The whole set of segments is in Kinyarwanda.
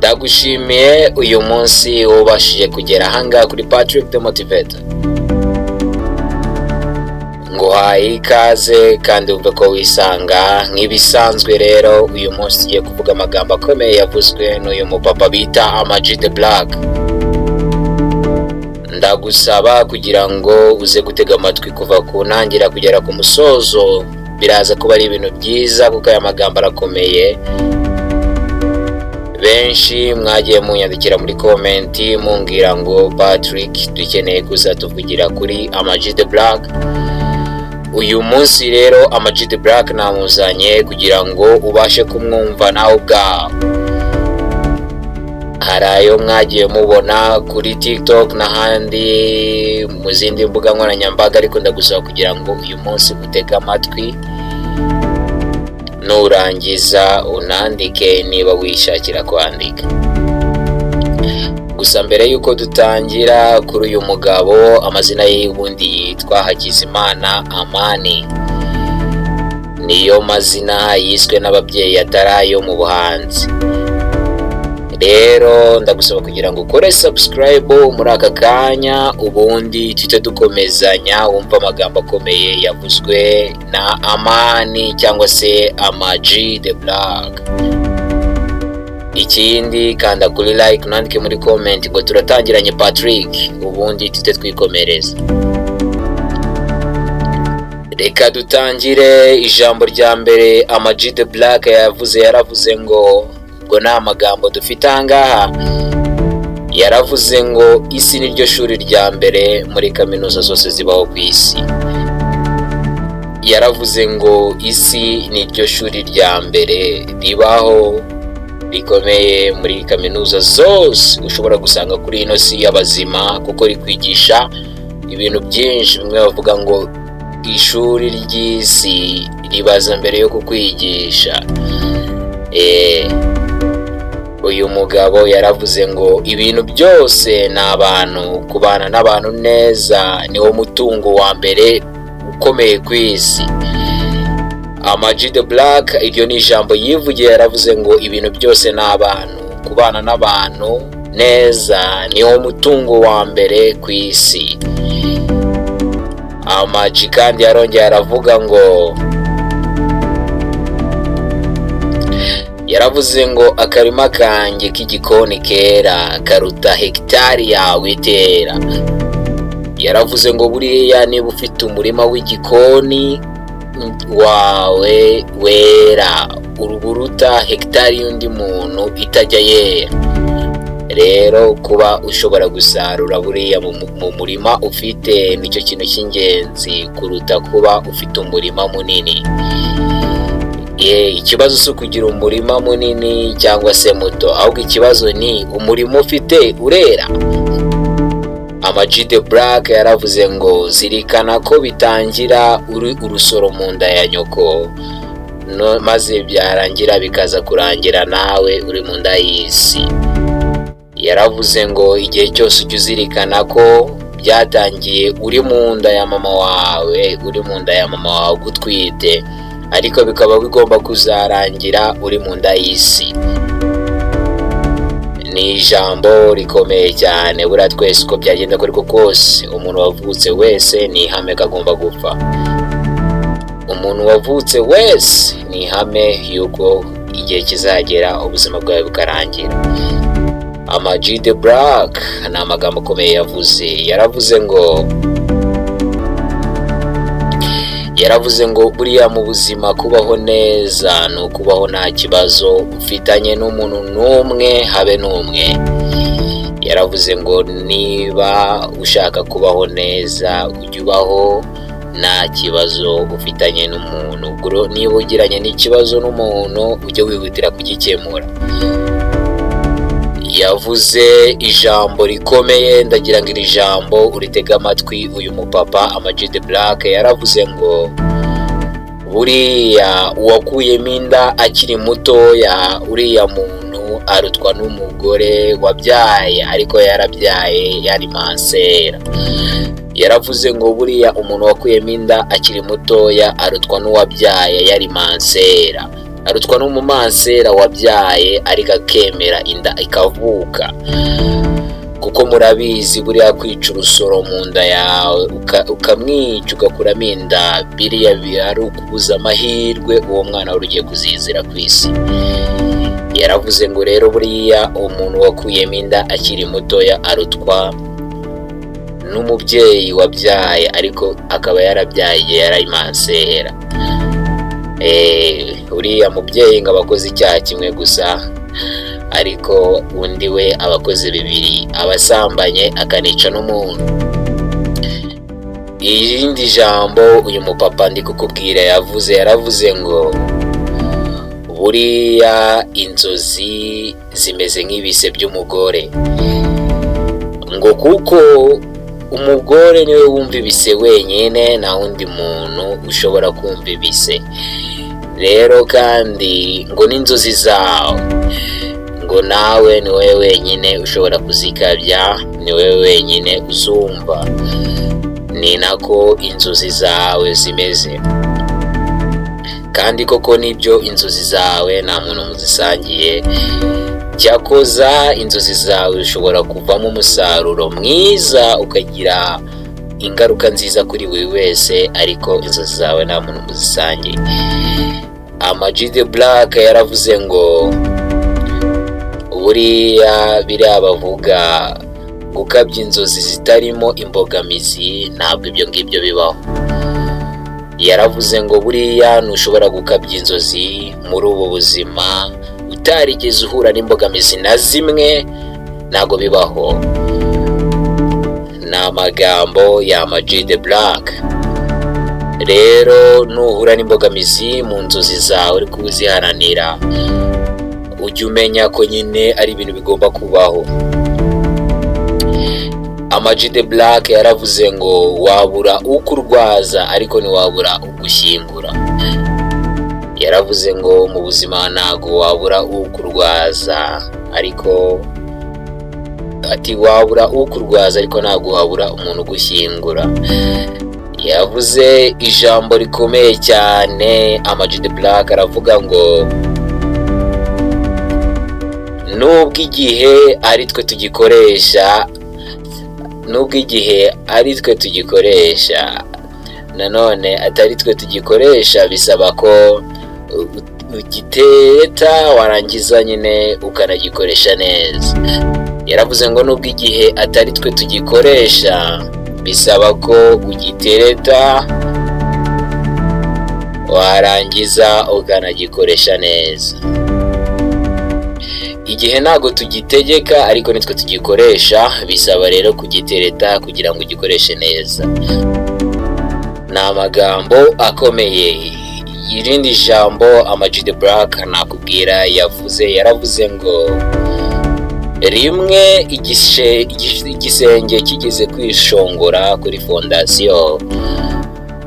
Ndagushimiye uyu munsi wabashije kugera hanga kuri Patrick the Motivator. Nguhaye ikaze kandi umve ko wisanga nk'ibisanzwe. Rero uyu munsi tugiye kuvuga amagambo akomeye yavuzwe n'uyu mupapa bita Ama G The Black. Ndagusaba kugira ngo uze gutega amatwi kuva ku ntangira kugera ku musozo. Biraza kuba ari ibintu byiza kuko aya magambo arakomeye. Benshi mwagiye munyandikira muri comment mumbwira ngo Patrick dukeneye kuza tuvugira kuri Ama G The Black. Uyu munsi rero Ama G The Black namuzanye kugira ngo ubashe kumwumva nawe ubwawe. Harayo mwagiye mubona kuri TikTok n'ahandi mu zindi mbuga nkoranyambaga, ariko ndagusaba kugira ngo uyu munsi utege amatwi nurangiza unandike niba wishakira kwandika. Gusa mbere yuko dutangira, kuri uyu mugabo amazina ye y'ubundi yitwa Hakizimana Amani. Niyo mazina yiswe n'ababyeyi atarayo mu buhanzi. Rero ndagusaba kugira ngo ukore subscribe muri aka kanya, ubundi tujye dukomezanya wumva amagambo akomeye yavuzwe na Amani cyangwa se Ama G The Black. Ikindi kanda kuri like unandike muri comment ngo turatangiranye Patrick, ubundi tujye twikomereza. Reka dutangire. Ijambo rya mbere Ama G The Black yaravuze ngo na amagambo dufite ahangaha. Yaravuze ngo isi niryo shuri rya mbere muri kaminuza zose zibaho ku isi. Yaravuze ngo isi niryo shuri rya mbere ribaho rikomeye muri kaminuza zose ushobora gusanga kuri ino si y'abazima, kuko rikwigisha ibintu byinshi. Bimwe bavuga ngo ishuri ry'isi ribaza mbere yo kukwigisha. Uyu mugabo yaravuze ngo ibintu byose ni abantu, kubana n'abantu neza niwo mutungo wa mbere ukomeye ku isi. Ama G The Black iryo ni ijambo yivugiye. Yaravuze ngo ibintu byose ni abantu, kubana n'abantu neza niwo mutungo wa mbere ku isi. Ama G kandi yarongeye aravuga ngo yaravuze ngo akarima kanjye k'igikoni kera karuta hegitari yawe itera. Yaravuze ngo buriya niba ufite umurima w'igikoni wawe wera, uruburuta hegitari y'undi muntu itajya yera. Rero kuba ushobora gusarura buriya mu murima ufite nicyo kintu cy'ingenzi kuruta kuba ufite umurima munini. Ikibazo si ukugira umurima munini cyangwa se muto, ahubwo ikibazo ni umurima ufite urera. Ama G The Black yaravuze ngo zirikana ko bitangira uri urusoro mu nda ya nyoko, maze byarangira bikaza kurangira nawe uri mu nda y'isi. Yaravuze ngo igihe cyose ujye uzirikana ko byatangiye uri mu nda ya mama wawe, uri mu nda ya mama wawe gutwite, ariko bikaba bigomba kuzarangira uri mu nda y'isi. Ni ijambo rikomeye cyane. Buriya twese uko byagenda kuri kose, umuntu wavutse wese ni ihame agomba gupfa. Umuntu wavutse wese ni ihame yuko igihe kizagera ubuzima bwawe bukarangira. Ama G The Black ni amagambo akomeye yavuze. Yaravuze ngo buriya mu buzima kubaho neza ni ukubaho nta kibazo ufitanye n'umuntu n'umwe habe n'umwe. Yaravuze ngo niba ushaka kubaho neza ujye ubaho nta kibazo ufitanye n'umuntu. Niba ugiranye n'ikibazo n'umuntu ujye wihutira kugikemura. Yavuze ijambo rikomeye, ndagira ngo iri jambo uritega amatwi. Uyu mupapa Ama G The Black yaravuze ngo buriya uwakuyemo inda akiri mutoya, uriya muntu arutwa n'umugore wabyaye ariko yarabyaye yari mansera. Yaravuze ngo buriya umuntu wakuyemo inda akiri mutoya arutwa n'uwabyaye yari mansera. arutwa n'umumansera wabyaye ariko akemera inda ikavuka. Kuko murabizi buriya kwica urusoro mu nda yawe ukamwica ugakuramo inda, biriya ari ukubuza amahirwe uwo mwana wari ugiye kuzizira ku isi. Yaravuze ngo rero buriya umuntu wakuyemo inda akiri mutoya arutwa n'umubyeyi wabyaye ariko akaba yarabyaye igihe yari imansera. Uriya mubyeyi ngo abakoze icyaha kimwe gusa, ariko undi we abakoze bibiri, abasambanye akanica n'umuntu. Irindi jambo uyu mupapa ndi kukubwira yaravuze ngo buriya inzozi zimeze nk'ibise by'umugore, ngo kuko umugore niwe wumva ibise wenyine, nta wundi muntu ushobora kumva ibise. Rero kandi ngo n'inzozi zawe ngo nawe ni wowe wenyine ushobora kuzikabya, ni wowe wenyine uzumva. Ni nako inzozi zawe zimeze. Kandi koko nibyo, inzozi zawe nta muntu muzisangiye. Cyakoza inzozi zawe ushobora kuvamo umusaruro mwiza ukagira ingaruka nziza kuri buri wese, ariko inzozi zawe nta muntu muzisangiye. Ama-G The Black yaravuze ngo buriya biriya bavuga gukabya inzozi zitarimo imbogamizi ntabwo ibyo ngibyo bibaho. Yaravuze ngo buriya ntushobora gukabya inzozi muri ubu buzima utarigeze uhura n'imbogamizi na zimwe, ntabwo bibaho. Ni amagambo ya Ama-G The Black. Rero nuhura n'imbogamizi mu nzozi zawe uri kuziharanira, ujye umenya ko nyine ari ibintu bigomba kubaho. Ama-G The Black yaravuze ngo wabura ukurwaza ariko ntiwabura ugushyingura. Yaravuze ngo mu buzima ntago wabura ukurwaza, ariko wabura ukurwaza ariko ntago wabura umuntu ugushyingura. Yavuze ijambo rikomeye cyane. Ama-G The Black aravuga ngo nubwo igihe ari twe tugikoresha, nanone atari twe tugikoresha, bisaba ko ugiteta warangiza nyine ukanagikoresha neza. Yaravuze ngo nubwo igihe atari twe tugikoresha, bisaba ko ugitereta warangiza ukanagikoresha neza. Igihe ntago tugitegeka ariko nitwe tugikoresha, bisaba rero kugitereta kugira ngo ugikoreshe neza. Ni amagambo akomeye. Irindi jambo Ama-G The Black nakubwira yaravuze ngo rimwe igisenge kigeze kwishongora kuri fondasiyo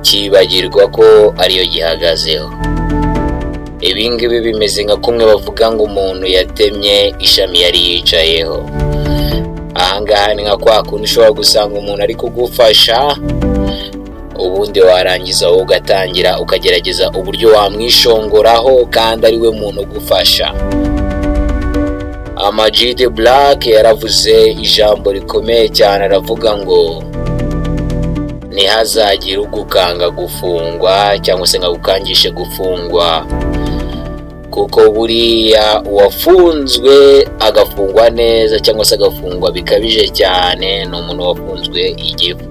kibagirwa ko ariyo gihagazeho. Ibi ngibi bimeze nka kumwe bavuga ngo umuntu yatemye ishami yari yicayeho. Ahangaha ni nka kwa kundi ushobora gusanga umuntu ari kugufasha, ubundi warangiza wowe ugatangira ukagerageza uburyo wamwishongoraho kandi ari we muntu ugufasha. Ama-G The Black yaravuze ijambo rikomeye cyane, aravuga ngo ntihazagire ugukanga gufungwa cyangwa se ngagukangishe gufungwa, kuko buriya uwafunzwe agafungwa neza cyangwa se agafungwa bikabije cyane ni umuntu wafunzwe igifu.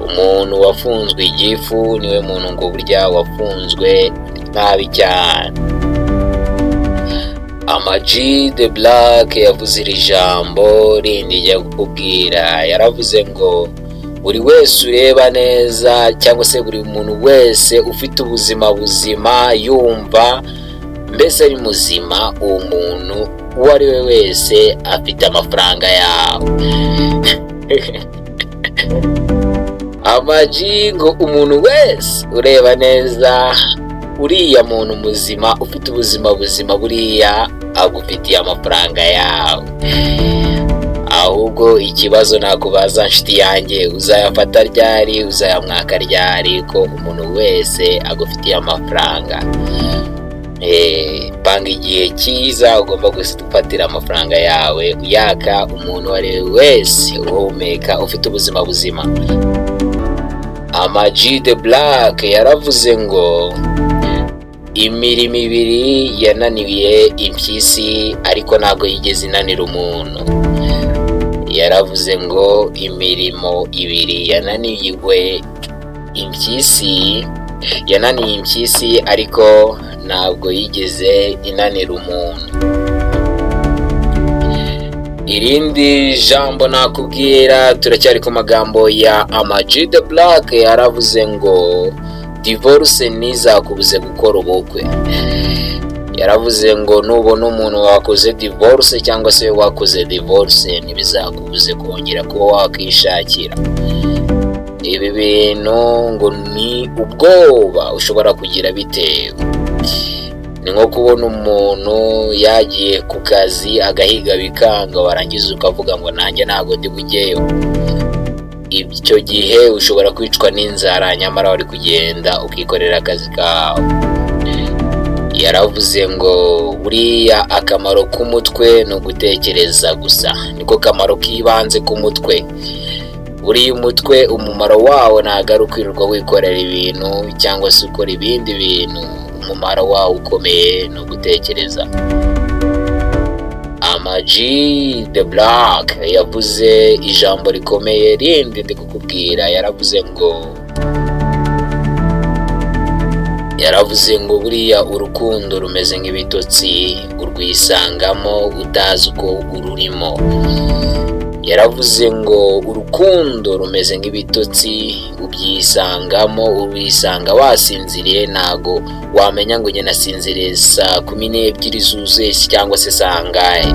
Umuntu wafunzwe igifu niwe muntu ngo burya wafunzwe nabi cyane. Ama-G The Black yavuze iri jambo rindi njya kukubwira. Yaravuze ngo buri wese ureba neza cyangwa se buri muntu wese ufite ubuzima buzima yumva mbese ari muzima, uwo muntu uwo ari we wese afite amafaranga yawe. Ama-G ngo umuntu wese ureba neza, uriya muntu muzima ufite ubuzima buzima buriya agufitiye amafaranga yawe. Ahubwo ikibazo nakubaza nshuti yanjye, uzayafata ryari, uzayamwaka ryari ko umuntu wese agufitiye amafaranga? panga igihe cyiza ugomba gufatira amafaranga yawe uyaka umuntu uwo ari we wese uhumeka ufite ubuzima buzima. Ama G The Black yaravuze ngo imirimo ibiri yananiye impyisi ariko ntabwo yigeze inanira umuntu. Yaravuze ngo imirimo ibiri yananiye impyisi ariko ntabwo yigeze inanira umuntu. Irindi jambo nakubwira, turacyari ku magambo ya Ama G The Black. Yaravuze ngo divorce ntizakubuze gukora ubukwe. Yaravuze ngo nubona umuntu wakoze divorce cyangwa se wakoze divorce ntibizakubuze kongera kuba wakishakira. Ibi bintu ngo ni ubwoba ushobora kugira bitewe. Ni nko kubona umuntu yagiye ku kazi agahiga bikanga, warangiza ukavuga ngo nanjye ntabwo ndi bujyeyo. Icyo gihe ushobora kwicwa n'inzara nyamara wari kugenda ukikorera akazi kawe. Yaravuze ngo buriya akamaro k'umutwe ni ugutekereza gusa, niko kamaro k'ibanze k'umutwe. Buriya umutwe umumaro wawo ntabwo ari ukwirirwa wikorera ibintu cyangwa se ukora ibindi bintu. Umumaro wawo ukomeye ni ugutekereza. Ama G The Black yavuze ijambo rikomeye rindi ndi kukubwira. Yaravuze ngo buriya urukundo rumeze nk'ibitotsi, urwisangamo utazi uko ururimo. Yaravuze ngo urukundo rumeze nk'ibitotsi, ubyisangamo, ubisanga wasinziriye, ntago wamenya ngo njye nasinziriye saa 12 zuzuye cyangwa se saa ngahe.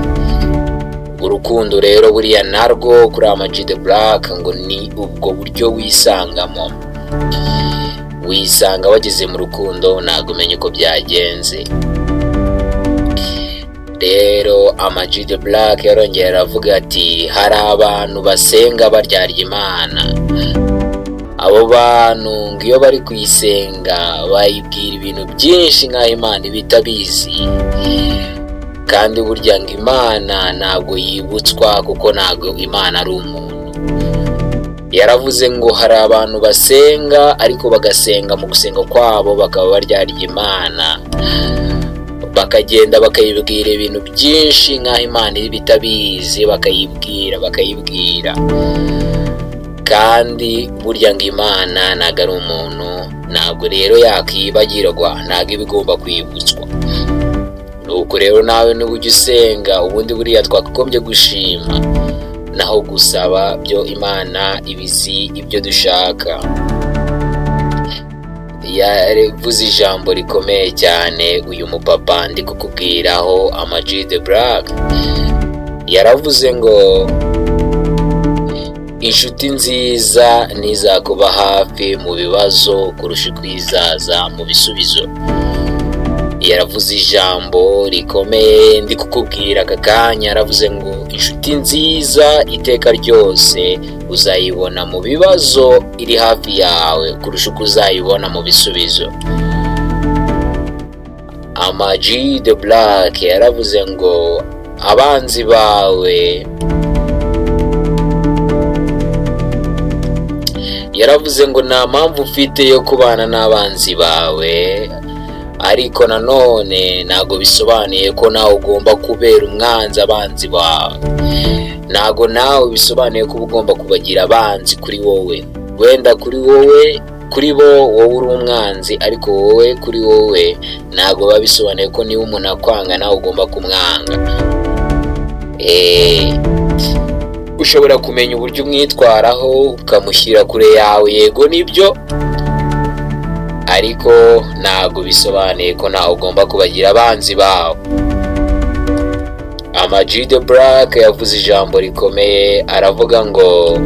Urukundo rero buriya narwo kuri Ama G The Black ngo ni ubwo buryo wisangamo. Wisanga wageze mu rukundo ntago umenya uko byagenze. Rero Ama G The Black yarongera aravuga ati hari abantu basenga baryarya Imana. Abo bantu ngiyo bari kuyisenga bayibwira ibintu byinshi nk'aho Imana ibitabizi, kandi burya ngo Imana ntabwo yibutswa kuko ntabwo Imana ari umuntu. Yaravuze ngo hari abantu basenga ariko bagasenga mu gusenga kwabo bakaba baryarya Imana, bakagenda bakayibwira ibintu byinshi nk'aho Imana ibitabizi, bakayibwira kandi burya ngo Imana ntabwo ari umuntu. Ntabwo rero yakwibagirwa, ntabwo iba igomba kwibutswa. Nuko rero nawe niba ujya usenga, ubundi buriya twakagombye gushima, naho gusaba byo Imana ibizi ibyo dushaka. Yavuze ijambo rikomeye cyane uyu mupapa ndi kukubwiraho Ama G The Black. Yaravuze ngo inshuti nziza ntizakuba hafi mu bibazo kurusha kwizaza mu bisubizo. Yaravuze ijambo rikomeye ndi kukubwira aka kanya. Yaravuze ngo inshuti nziza iteka ryose uzayibona mu bibazo iri hafi yawe kurusha uko uzayibona mu bisubizo. Ama G The Black yaravuze ngo abanzi bawe, yaravuze ngo nta mpamvu ufite yo kubana n'abanzi bawe, ariko nanone ntago bisobanuye ko nawe ugomba kubera umwanzi abanzi bawe. Ntago nawe bisobanuye ko ugomba kubagira abanzi kuri wowe. Wenda kuri bo wowe uri umwanzi, ariko wowe kuri wowe ntago biba bisobanuye ko niba umuntu akwanga nawe ugomba kumwanga. Ushobora kumenya uburyo umwitwaraho ukamushyira kure yawe, yego nibyo, ariko ntago bisobanuye ko nawe ugomba kubagira abanzi bawe. Ama G The Black yavuze ijambo rikomeye, aravuga ngo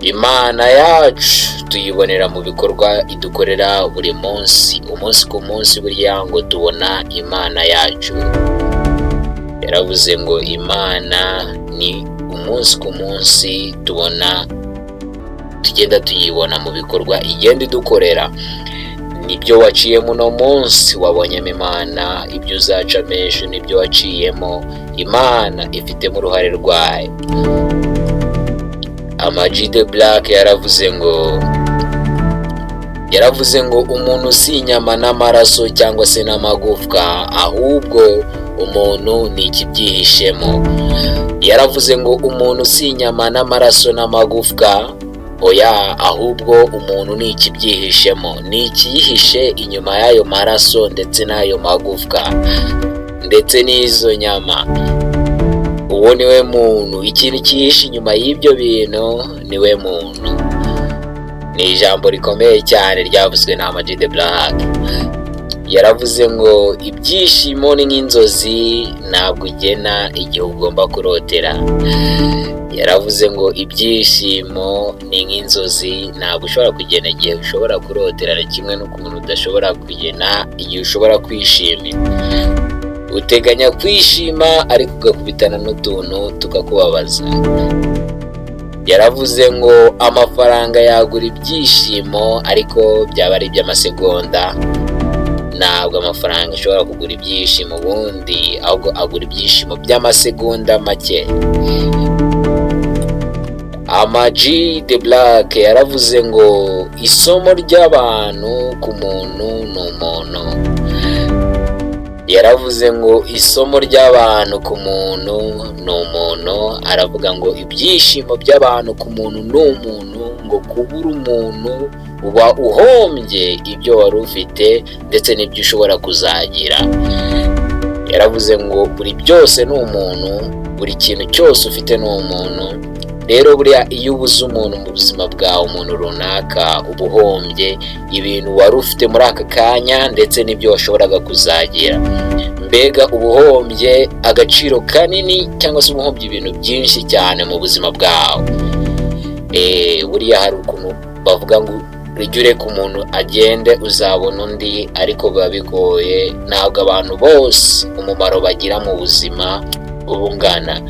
Imana yacu tuyibonera mu bikorwa idukorera buri munsi, umunsi ku munsi burya ngo tubona Imana yacu. Yaravuze ngo Imana ni umunsi ku munsi tugenda tuyibona mu bikorwa igenda idukorera. nibyo waciyemo uno munsi wabonyemo Imana, ibyo uzacamo ejo nibyo waciyemo, Imana ifitemo uruhare rwayo. Ama G The Black yaravuze ngo umuntu si inyama n'amaraso cyangwa se n'amagufwa, ahubwo umuntu ni ikibyihishemo. Yaravuze ngo umuntu si inyama n'amaraso n'amagufwa, oya, ahubwo umuntu ni ikibyihishemo, ni ikiyihishe inyuma y'ayo maraso ndetse n'ayo magufwa ndetse n'izo nyama. Uwo niwe muntu, ikintu cyihishe inyuma y'ibyo bintu niwe muntu. Ni ijambo rikomeye cyane ryavuzwe na Ama G The Black. Yaravuze ngo ibyishimo ni nk'inzozi, ntabwo ugena igihe ugomba kurotera. Yaravuze ngo ibyishimo ni nk'inzozi, ntabwo ushobora kugena igihe ushobora kurotera, na kimwe n'ukuntu udashobora kugena igihe ushobora kwishimira. Uteganya kwishima ariko ugakubitana n'utuntu tukakubabaza. Yaravuze ngo amafaranga yagura ibyishimo ariko byaba ari iby'amasegonda. Ntabwo amafaranga ashobora kugura ibyishimo ubundi, ahubwo agura ibyishimo by'amasegonda make. Ama G The Black yaravuze ngo isomo ry'abantu ku muntu ni umuntu. Yaravuze ngo isomo ry'abantu ku muntu ni umuntu. Aravuga ngo ibyishimo by'abantu ku muntu ni umuntu, ngo kubura umuntu uba uhombye ibyo wari ufite ndetse n'ibyo ushobora kuzagira. Yaravuze ngo buri byose ni umuntu, buri kintu cyose ufite ni umuntu. Rero buriya iyo ubuze umuntu mu buzima bwawe, umuntu runaka, uba uhombye ibintu wari ufite muri aka kanya ndetse n'ibyo washoboraga kuzagira. Mbega ubuhombye agaciro kanini cyangwa se ubuhombye ibintu byinshi cyane mu buzima bwawe. Buriya hari ukuntu bavuga ngo ujye ureka umuntu agende uzabona undi, ariko biba bigoye. Ntabwo abantu bose umumaro bagira mu buzima ubungana.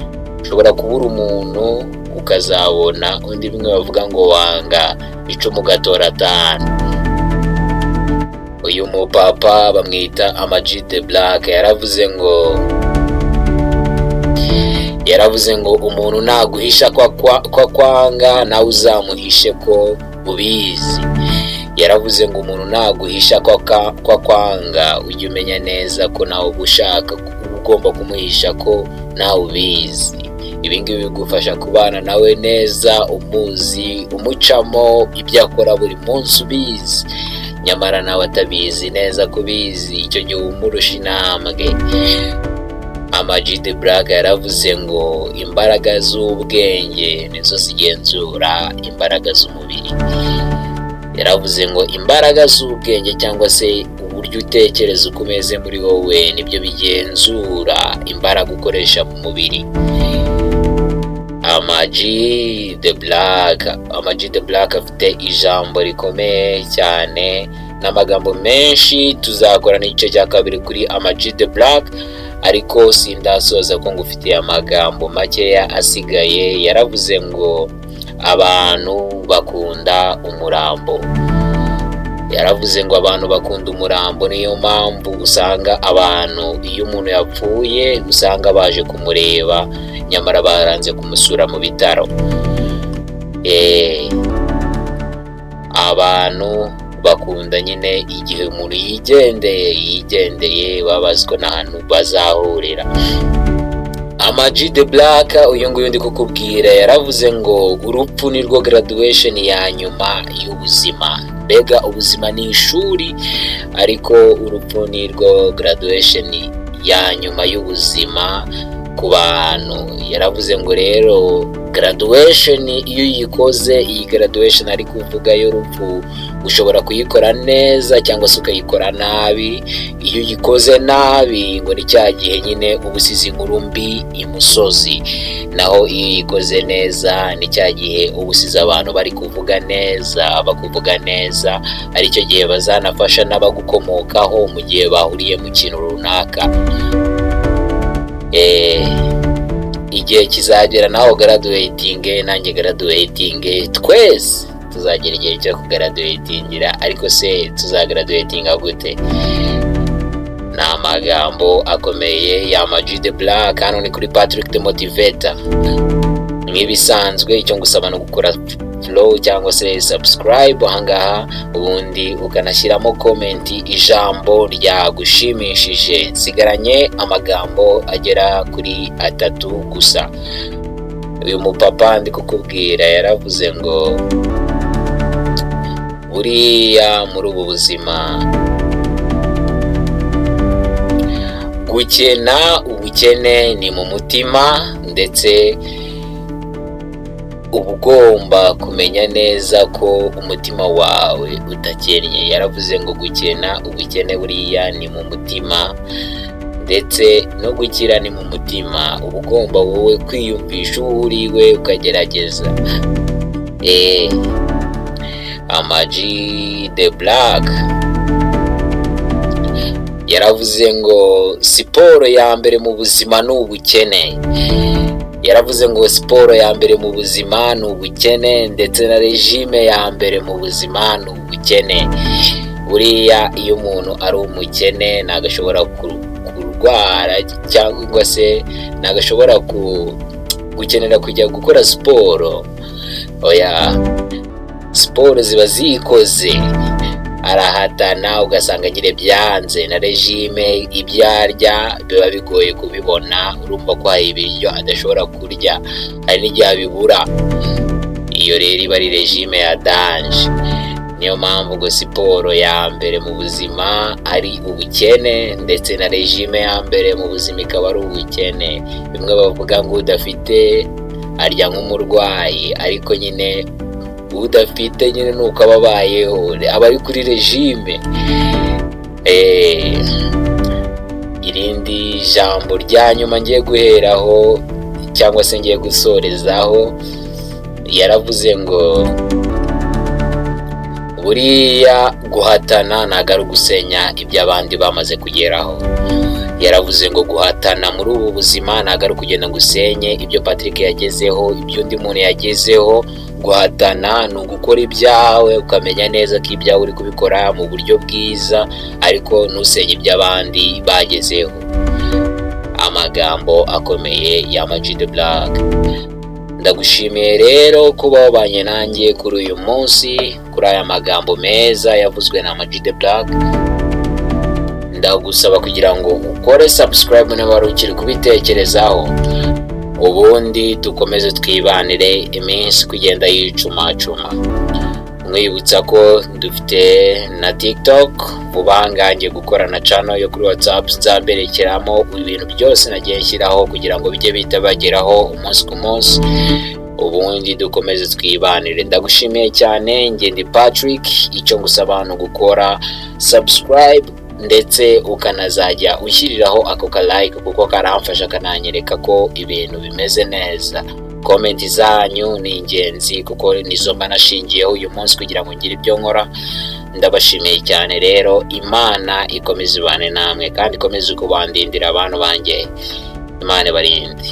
Ushobora kubura umuntu ukazabona undi, bimwe bavuga ngo wanga icumu ugatora atanu. Uyu mupapa bamwita Ama G The Black yaravuze ngo umuntu naguhisha kwa kwanga, nawe uzamuhishe ko ubizi. Yaravuze ngo umuntu naguhisha kwa kwanga, ujye umenya neza ko nawe ushaka, ugomba kumuhisha ko nawe ubizi. Ibi ngibi bigufasha kubana nawe neza, umuzi, umucamo ibyo akora buri munsi ubizi, nyamara nawe atabizi neza kubizi, icyo gihe umurusha intambwe. Ama G The Black yaravuze ngo imbaraga z'ubwenge nizo zigenzura imbaraga z'umubiri. Yaravuze ngo imbaraga z'ubwenge cyangwa se uburyo utekereza uko umeze muri wowe nibyo bigenzura imbaraga ukoresha mu mubiri. Ama G The Black afite ijambo rikomeye cyane n'amagambo menshi. Tuzakorana igice cya kabiri kuri Ama G The Black, ariko sindasoza ko ngufitiye amagambo makeya asigaye. Yaravuze ngo abantu bakunda umurambo. Yaravuze ngo abantu bakunda umurambo, niyo mpamvu usanga abantu iyo umuntu yapfuye usanga baje kumureba, nyamara baranze kumusura mu bitaro. Abantu bakunda nyine igihe umuntu yigendeye babazwa n'ahantu bazahurira. Ama G The Black uyu nguyu ndi kukubwira yaravuze ngo urupfu ni rwo graduation ya nyuma y'ubuzima. Mbega ubuzima ni ishuri, ariko urupfu ni rwo graduation ya nyuma y'ubuzima ku bantu. Yaravuze ngo rero graduation iyo uyikoze, iyi graduation ari kuvuga y'urupfu, ushobora kuyikora neza cyangwa se ukayikora nabi. Iyo uyikoze nabi ngo ni cya gihe nyine ubusizi inkuru mbi imusozi, naho iyo uyikoze neza ni cya gihe ubusizi abantu bari kuvuga neza, bakuvuga neza, aricyo gihe bazanafasha n'abagukomokaho mu gihe bahuriye mu kintu runaka. Igihe kizagera naho graduating, nanjye graduating, twese tuzagera igihe cyo kugraduatingira, ariko se tuzagraduatinga gute? Ni amagambo akomeye ya Ama G The Black. Hano ni kuri Patrick The Motivator. Nk'ibisanzwe icyo ngusaba no gukora follow cyangwa se subscribe ahangaha, ubundi ukanashyiramo comment ijambo ryagushimishije. Nsigaranye amagambo agera kuri 3 gusa. Uyu mupapa ndi kukubwira yaravuze ngo buriya muri ubu buzima gukena ubukene ni mu mutima, ndetse uba ugomba kumenya neza ko umutima wawe utakennye. Yaravuze ngo gukena ubukene buriya ni mu mutima, ndetse no gukira ni mu mutima. Uba ugomba wowe kwiyumvisha uwo uriwe ukagerageza. Ama G The Black yaravuze ngo siporo ya mbere mu buzima ni ubukene. Yaravuze ngo siporo ya mbere mu buzima ni ubukene, ndetse na regime ya mbere mu buzima ni ubukene. Buriya iyo umuntu ari umukene nagashobora kurwara cyangwa se nagashobora gukenera kujya gukora siporo. Oya, siporo ziba zikoze, arahatana ugasanga nyine byanze, na regime ibyarya biba bigoye kubibona. Urumva ko hari ibiryo adashobora kurya, hari n'igihe bibura. Iyo rero iba ari regime ya danje. Niyo mpamvu ngo siporo ya mbere mu buzima ari ubukene, ndetse na regime ya mbere mu buzima ikaba ari ubukene. Bimwe bavuga ngo udafite arya nk'umurwayi, ariko nyine udafite nyine nuko ababayeho aba ari kuri regime. Irindi jambo rya nyuma ngiye guheraho cyangwa se ngiye gusorezaho, yaravuze ngo buriya guhatana ntago ari gusenya ibyo abandi bamaze kugeraho. Yaravuze ngo guhatana muri ubu buzima ntago ari kugenda ngo usenye ibyo Patrick yagezeho, ibyo undi muntu yagezeho. Guhatana ni ugukora ibyawe ukamenya neza ko ibyawe uri kubikora mu buryo bwiza, ariko ntusenye iby'abandi bagezeho. Amagambo akomeye ya Ama G The Black. Ndagushimiye rero kuba wabanye nanjye kuri uyu munsi, kuri aya magambo meza yavuzwe na Ama G The Black. Ndagusaba kugira ngo ukore subscribe niba wari ukiri kubitekerezaho, ubundi dukomeze twibanire iminsi kugenda yicumacuma. Mwibutsa ko dufite na TikTok, ubangange gukora na channel yo kuri WhatsApp nzaberekeramo ibintu byose nagiye nshyiraho kugira ngo bijye bitabageraho umunsi ku munsi, ubundi dukomeze twibanire. Ndagushimiye cyane. Njye ndi Patrick. Icyo ngusaba no gukora subscribe, ndetse ukanazajya ushyiriraho ako ka like kuko karamfasha kananyereka ko ibintu bimeze neza. Comment zanyu ni ingenzi kuko nizo mba nashingiyeho uyu munsi kugira ngo ngire ibyo nkora. Ndabashimiye cyane rero. Imana ikomeze ibane namwe kandi ikomeze kubandindira abantu banjye. Imana barinde.